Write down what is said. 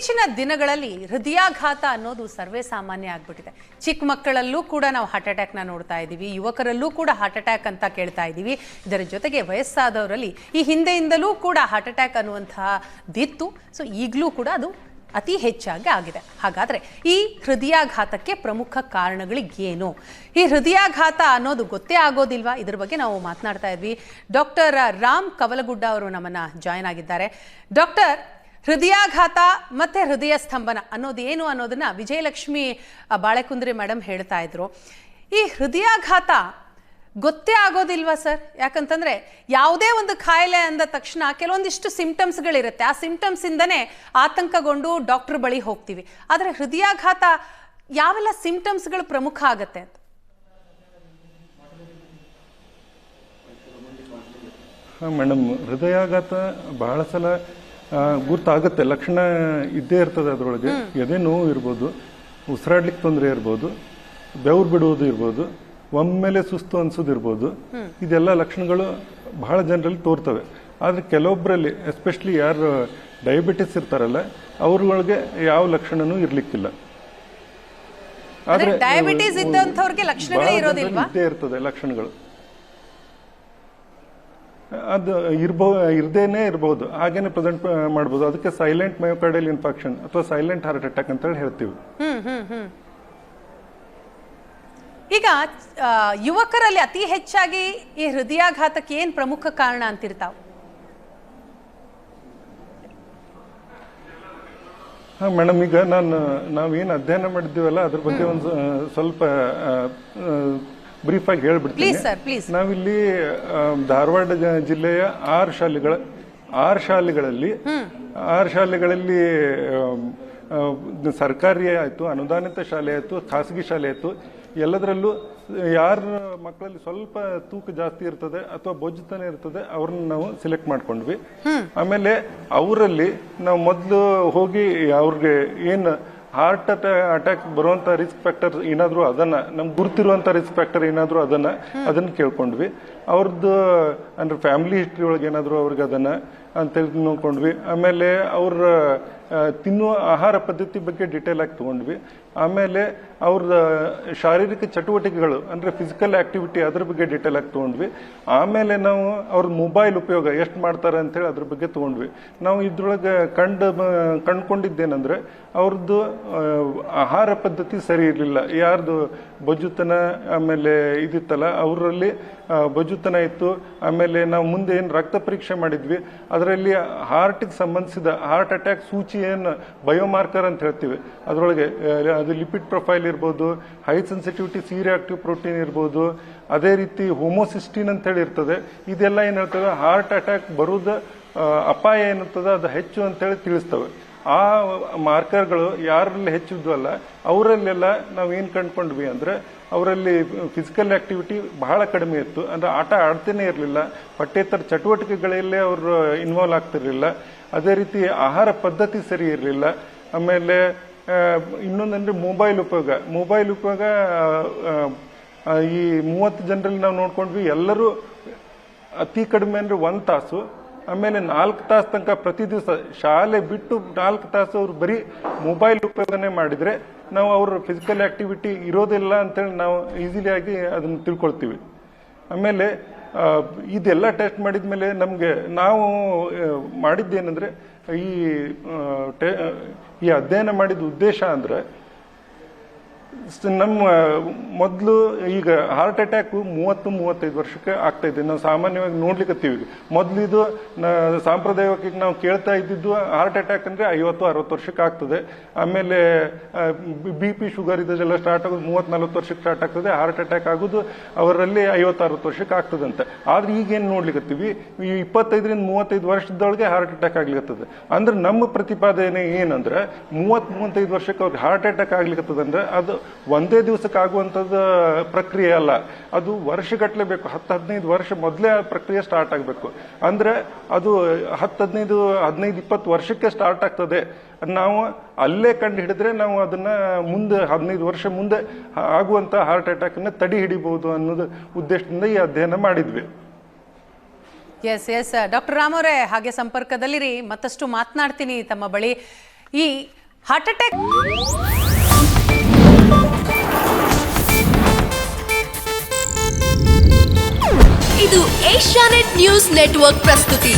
ಇತ್ತೀಚಿನ ದಿನಗಳಲ್ಲಿ ಹೃದಯಾಘಾತ ಅನ್ನೋದು ಸರ್ವೇ ಸಾಮಾನ್ಯ ಆಗ್ಬಿಟ್ಟಿದೆ. ಚಿಕ್ಕ ಮಕ್ಕಳಲ್ಲೂ ಕೂಡ ನಾವು ಹಾರ್ಟ್ ಅಟ್ಯಾಕ್ನ ನೋಡ್ತಾ ಇದ್ದೀವಿ, ಯುವಕರಲ್ಲೂ ಕೂಡ ಹಾರ್ಟ್ ಅಟ್ಯಾಕ್ ಅಂತ ಕೇಳ್ತಾ ಇದ್ದೀವಿ. ಇದರ ಜೊತೆಗೆ ವಯಸ್ಸಾದವರಲ್ಲಿ ಈ ಹಿಂದೆಯಿಂದಲೂ ಕೂಡ ಹಾರ್ಟ್ ಅಟ್ಯಾಕ್ ಅನ್ನುವಂತಹದ್ದಿತ್ತು. ಸೊ ಈಗಲೂ ಕೂಡ ಅದು ಅತಿ ಹೆಚ್ಚಾಗಿ ಆಗಿದೆ. ಹಾಗಾದರೆ ಈ ಹೃದಯಾಘಾತಕ್ಕೆ ಪ್ರಮುಖ ಕಾರಣಗಳಿಗೇನು? ಈ ಹೃದಯಾಘಾತ ಅನ್ನೋದು ಗೊತ್ತೇ ಆಗೋದಿಲ್ವಾ? ಇದ್ರ ಬಗ್ಗೆ ನಾವು ಮಾತನಾಡ್ತಾ ಇದ್ವಿ. ಡಾಕ್ಟರ್ ರಾಮ್ ಕವಲಗುಡ್ಡ ಅವರು ನಮ್ಮನ್ನ ಜಾಯ್ನ್ ಆಗಿದ್ದಾರೆ. ಡಾಕ್ಟರ್, ಹೃದಯಾಘಾತ ಮತ್ತೆ ಹೃದಯ ಸ್ತಂಭನ ಅನ್ನೋದು ಏನು ಅನ್ನೋದನ್ನ ವಿಜಯಲಕ್ಷ್ಮಿ ಬಾಳೆಕುಂದ್ರಿ ಮೇಡಮ್ ಹೇಳ್ತಾ ಇದ್ರು. ಈ ಹೃದಯಾಘಾತ ಗೊತ್ತೇ ಆಗೋದಿಲ್ವಾ ಸರ್? ಯಾಕಂತಂದ್ರೆ ಯಾವುದೇ ಒಂದು ಕಾಯಿಲೆ ಅಂದ ತಕ್ಷಣ ಕೆಲವೊಂದಿಷ್ಟು ಸಿಂಪ್ಟಮ್ಸ್ಗಳಿರುತ್ತೆ. ಆ ಸಿಂಪ್ಟಮ್ಸ್ ಇಂದನೇ ಆತಂಕಗೊಂಡು ಡಾಕ್ಟರ್ ಬಳಿ ಹೋಗ್ತೀವಿ. ಆದರೆ ಹೃದಯಾಘಾತ ಯಾವೆಲ್ಲ ಸಿಂಪ್ಟಮ್ಸ್ಗಳು ಪ್ರಮುಖ ಆಗತ್ತೆ ಅಂತ? ಮೇಡಮ್, ಹೃದಯಾಘಾತ ಬಹಳ ಸಲ ಗುರ್ತಾಗುತ್ತೆ, ಲಕ್ಷಣ ಇದ್ದೇ ಇರ್ತದೆ. ಅದರೊಳಗೆ ಎದೆ ನೋವು ಇರ್ಬೋದು, ಉಸಿರಾಡ್ಲಿಕ್ಕೆ ತೊಂದರೆ ಇರ್ಬೋದು, ಬೆವರು ಬಿಡುವುದು ಇರ್ಬೋದು, ಒಮ್ಮೆಲೆ ಸುಸ್ತು ಅನ್ಸೋದಿರ್ಬೋದು. ಇದೆಲ್ಲ ಲಕ್ಷಣಗಳು ಬಹಳ ಜನರಲ್ಲಿ ತೋರ್ತವೆ. ಆದರೆ ಕೆಲವೊಬ್ಬರಲ್ಲಿ, ಎಸ್ಪೆಷಲಿ ಯಾರು ಡಯಾಬಿಟಿಸ್ ಇರ್ತಾರಲ್ಲ, ಅವ್ರಗಳಿಗೆ ಯಾವ ಲಕ್ಷಣನೂ ಇರ್ಲಿಕ್ಕಿಲ್ಲ. ಆದ್ರೆ ಡಯಾಬಿಟಿಸ್ ಇದ್ದಂಥವ್ರಿಗೆ ಲಕ್ಷಣಗಳೇ ಇರೋದಿಲ್ವಾ? ಇದ್ದೇ ಇರ್ತದೆ ಲಕ್ಷಣಗಳು. ಅದು ಇರ್ದೇನೆ ಇರಬಹುದು, ಹಾಗೇನೆ ಪ್ರೆಸೆಂಟ್ ಮಾಡಬಹುದು. ಅದಕ್ಕೆ ಸೈಲೆಂಟ್ ಮಯೋಕಾರ್ಡಿಯಲ್ ಇನ್ಫಾಕ್ಷನ್ ಅಥವಾ ಸೈಲೆಂಟ್ ಹಾರ್ಟ್ ಅಟ್ಯಾಕ್ ಅಂತ ಹೇಳಿ ಹೇಳ್ತೀವಿ. ಈಗ ಯುವಕರಲ್ಲಿ ಅತಿ ಹೆಚ್ಚಾಗಿ ಈ ಹೃದಯಾಘಾತಕ್ಕೆ ಏನ್ ಪ್ರಮುಖ ಕಾರಣ ಅಂತಿರ್ತಾವ? ಮೇಡಮ್, ಈಗ ನಾವೇನು ಅಧ್ಯಯನ ಮಾಡಿದ್ದೀವಲ್ಲ ಅದ್ರ ಬಗ್ಗೆ ಒಂದು ಸ್ವಲ್ಪ ಬ್ರೀಫ್ ಆಗಿ ಹೇಳ್ಬಿಡ್ತೀನಿ. ನಾವಿಲ್ಲಿ ಧಾರವಾಡ ಜಿಲ್ಲೆಯ 6 ಶಾಲೆಗಳಲ್ಲಿ ಸರ್ಕಾರಿ ಆಯ್ತು, ಅನುದಾನಿತ ಶಾಲೆ ಆಯ್ತು, ಖಾಸಗಿ ಶಾಲೆ ಆಯ್ತು, ಎಲ್ಲದರಲ್ಲೂ ಯಾರ ಮಕ್ಕಳಲ್ಲಿ ಸ್ವಲ್ಪ ತೂಕ ಜಾಸ್ತಿ ಇರ್ತದೆ ಅಥವಾ ಬೊಜ್ಜುತನ ಇರ್ತದೆ ಅವ್ರನ್ನ ನಾವು ಸಿಲೆಕ್ಟ್ ಮಾಡ್ಕೊಂಡ್ವಿ. ಆಮೇಲೆ ಅವರಲ್ಲಿ ನಾವು ಮೊದಲು ಹೋಗಿ ಅವ್ರಿಗೆ ಏನು ಹಾರ್ಟ್ ಅಟ್ಯಾಕ್ ಬರುವಂತ ರಿಸ್ಕ್ ಫ್ಯಾಕ್ಟರ್ ಏನಾದ್ರು ಅದನ್ನ ನಮ್ಗೆ ಗುರ್ತಿರುವಂತ ರಿಸ್ಕ್ ಫ್ಯಾಕ್ಟರ್ ಏನಾದ್ರು ಅದನ್ನ ಕೇಳ್ಕೊಂಡ್ವಿ. ಅವ್ರದ್ದು ಅಂದ್ರೆ ಫ್ಯಾಮಿಲಿ ಹಿಸ್ಟ್ರಿ ಒಳಗೆ ಏನಾದ್ರು ಅವ್ರಿಗೆ ಅದನ್ನ ಅಂತೇಳಿ ನೋಡ್ಕೊಂಡ್ವಿ. ಆಮೇಲೆ ಅವ್ರ ತಿನ್ನುವ ಆಹಾರ ಪದ್ಧತಿ ಬಗ್ಗೆ ಡಿಟೇಲ್ ಆಗಿ ತಗೊಂಡ್ವಿ. ಆಮೇಲೆ ಅವ್ರ ಶಾರೀರಿಕ ಚಟುವಟಿಕೆಗಳು ಅಂದ್ರೆ ಫಿಸಿಕಲ್ ಆಕ್ಟಿವಿಟಿ ಅದ್ರ ಬಗ್ಗೆ ಡಿಟೇಲ್ ಆಗಿ ತಗೊಂಡ್ವಿ. ಆಮೇಲೆ ನಾವು ಅವ್ರ ಮೊಬೈಲ್ ಉಪಯೋಗ ಎಷ್ಟು ಮಾಡ್ತಾರೆ ಅಂತೇಳಿ ಅದ್ರ ಬಗ್ಗೆ ತಗೊಂಡ್ವಿ. ನಾವು ಇದ್ರೊಳಗೆ ಕಂಡ್ಕೊಂಡಿದ್ದೇನೆಂದ್ರೆ ಅವ್ರದ್ದು ಆಹಾರ ಪದ್ಧತಿ ಸರಿ ಇರಲಿಲ್ಲ. ಯಾರ್ದು ಬೊಜ್ಜುತನ ಆಮೇಲೆ ಇದಿತ್ತಲ್ಲ ಅವರಲ್ಲಿ ಬೊಜ್ಜುತನ ಇತ್ತು. ಆಮೇಲೆ ನಾವು ಮುಂದೆ ಏನು ರಕ್ತ ಪರೀಕ್ಷೆ ಮಾಡಿದ್ವಿ ಅದರಲ್ಲಿ ಹಾರ್ಟ್ಗೆ ಸಂಬಂಧಿಸಿದ ಹಾರ್ಟ್ ಅಟ್ಯಾಕ್ ಸೂಚಿ ಏನು ಬಯೋಮಾರ್ಕರ್ ಅಂತ ಹೇಳ್ತೀವಿ, ಅದರೊಳಗೆ ಅದು ಲಿಪಿಡ್ ಪ್ರೊಫೈಲ್ ಇರ್ಬೋದು, high sensitivity C reactive protein ಇರ್ಬೋದು, ಅದೇ ರೀತಿ ಹೋಮೋಸಿಸ್ಟಿನ್ ಅಂತ ಹೇಳಿ ಇರ್ತದೆ. ಇದೆಲ್ಲ ಏನ್ ಹೇಳ್ತವೆ, ಹಾರ್ಟ್ ಅಟ್ಯಾಕ್ ಬರುವುದ ಅಪಾಯ ಏನಿರ್ತದೆ ಅದು ಹೆಚ್ಚು ಅಂತೇಳಿ ತಿಳಿಸ್ತವೆ. ಆ ಮಾರ್ಕರ್ಗಳು ಯಾರಲ್ಲಿ ಹೆಚ್ಚಿದ್ವಲ್ಲ ಅವರಲ್ಲೆಲ್ಲ ನಾವೇನ್ ಕಂಡ್ಕೊಂಡ್ವಿ ಅಂದ್ರೆ ಅವರಲ್ಲಿ ಫಿಸಿಕಲ್ ಆಕ್ಟಿವಿಟಿ ಬಹಳ ಕಡಿಮೆ ಇತ್ತು. ಅಂದ್ರೆ ಆಟ ಆಡ್ತೇನೆ ಇರಲಿಲ್ಲ, ಪಠ್ಯೇತರ ಚಟುವಟಿಕೆಗಳಲ್ಲೇ ಅವರು ಇನ್ವಾಲ್ವ್ ಆಗ್ತಿರ್ಲಿಲ್ಲ. ಅದೇ ರೀತಿ ಆಹಾರ ಪದ್ಧತಿ ಸರಿ ಇರಲಿಲ್ಲ. ಆಮೇಲೆ ಇನ್ನೊಂದಂದ್ರೆ ಮೊಬೈಲ್ ಉಪಯೋಗ ಈ 30 ಜನರಲ್ಲಿ ನಾವು ನೋಡ್ಕೊಂಡ್ವಿ. ಎಲ್ಲರೂ ಅತಿ ಕಡಿಮೆ ಅಂದ್ರೆ 1 ತಾಸು, ಆಮೇಲೆ 4 ತಾಸು ತನಕ ಪ್ರತಿ ದಿವಸ ಶಾಲೆ ಬಿಟ್ಟು 4 ತಾಸು ಅವ್ರು ಬರೀ ಮೊಬೈಲ್ ಉಪಯೋಗನೆ ಮಾಡಿದ್ರೆ ನಾವು ಅವ್ರ ಫಿಸಿಕಲ್ ಆಕ್ಟಿವಿಟಿ ಇರೋದಿಲ್ಲ ಅಂತೇಳಿ ನಾವು ಈಸಿಲಿ ಆಗಿ ಅದನ್ನ ತಿಳ್ಕೊಳ್ತೀವಿ. ಆಮೇಲೆ ಇದೆಲ್ಲ ಟೆಸ್ಟ್ ಮಾಡಿದ್ಮೇಲೆ ನಮ್ಗೆ ನಾವು ಮಾಡಿದ್ದೇನೆಂದ್ರೆ ಈ ಅಧ್ಯಯನ ಮಾಡಿದ ಉದ್ದೇಶ ಅಂದ್ರೆ ನಮ್ಮ ಮೊದಲು ಈಗ ಹಾರ್ಟ್ ಅಟ್ಯಾಕ್ 30-35 ವರ್ಷಕ್ಕೆ ಆಗ್ತಾ ಇದೆ. ನಾವು ಸಾಮಾನ್ಯವಾಗಿ ನೋಡ್ಲಿಕ್ಕತ್ತೀವಿ. ಮೊದಲು ಇದು ಸಾಂಪ್ರದಾಯಿಕವಾಗಿ ನಾವು ಕೇಳ್ತಾ ಇದ್ದಿದ್ದು ಹಾರ್ಟ್ ಅಟ್ಯಾಕ್ ಅಂದ್ರೆ 50-60 ವರ್ಷಕ್ಕೆ ಆಗ್ತದೆ. ಆಮೇಲೆ BP ಶುಗರ್ ಇದೆಲ್ಲ ಸ್ಟಾರ್ಟ್ ಆಗೋದು 30-40 ವರ್ಷಕ್ಕೆ ಸ್ಟಾರ್ಟ್ ಆಗ್ತದೆ. ಹಾರ್ಟ್ ಅಟ್ಯಾಕ್ ಆಗೋದು ಅವರಲ್ಲಿ 50-60 ವರ್ಷಕ್ಕೆ ಆಗ್ತದಂತೆ. ಆದ್ರೆ ಈಗೇನು ನೋಡ್ಲಿಕ್ಕತ್ತೀವಿ, ಈ 25-35 ವರ್ಷದೊಳಗೆ ಹಾರ್ಟ್ ಅಟ್ಯಾಕ್ ಆಗ್ಲಿಕ್ಕತ್ತದ. ಅಂದ್ರೆ ನಮ್ಮ ಪ್ರತಿಪಾದನೆ ಏನಂದ್ರೆ 30-35 ವರ್ಷಕ್ಕೆ ಅವ್ರಿಗೆ ಹಾರ್ಟ್ ಅಟ್ಯಾಕ್ ಆಗ್ಲಿಕ್ಕತ್ತದಂದ್ರೆ ಅದು ಒಂದೇ ದಿವಸಕ್ಕೆ ಆಗುವಂತದ ಪ್ರಕ್ರಿಯೆ ಅಲ್ಲ, ಅದು ವರ್ಷಗಟ್ಟಲೆ ಬೇಕು. 10-15 ವರ್ಷ ಮೊದಲೇ ಆ ಪ್ರಕ್ರಿಯೆ ಸ್ಟಾರ್ಟ್ ಆಗಬೇಕು. ಅಂದ್ರೆ ಅದು 10-15-20 ವರ್ಷಕ್ಕೆ ಸ್ಟಾರ್ಟ್ ಆಗ್ತದೆ. ನಾವು ಅಲ್ಲೇ ಕಂಡು ಹಿಡಿದ್ರೆ ನಾವು ಅದನ್ನ ಮುಂದೆ 15 ವರ್ಷ ಮುಂದೆ ಆಗುವಂತ ಹಾರ್ಟ್ ಅಟ್ಯಾಕ್ ಅನ್ನ ತಡೆ ಹಿಡಿಬಹುದು ಅನ್ನೋದು ಉದ್ದೇಶದಿಂದ ಈ ಅಧ್ಯಯನ ಮಾಡಿದ್ವಿ. ಎಸ್ ಡಾಕ್ಟರ್ ರಾಮ್ ಅವರೇ, ಹಾಗೆ ಸಂಪರ್ಕದಲ್ಲಿರಿ, ಮತ್ತಷ್ಟು ಮಾತನಾಡ್ತೀನಿ ತಮ್ಮ ಬಳಿ. ಈ ಹಾರ್ಟ್ ಅಟ್ಯಾಕ್ ಇದು ಏಷ್ಯಾನೆಟ್ ನ್ಯೂಸ್ ನೆಟ್ವರ್ಕ್ ಪ್ರಸ್ತುತಿ.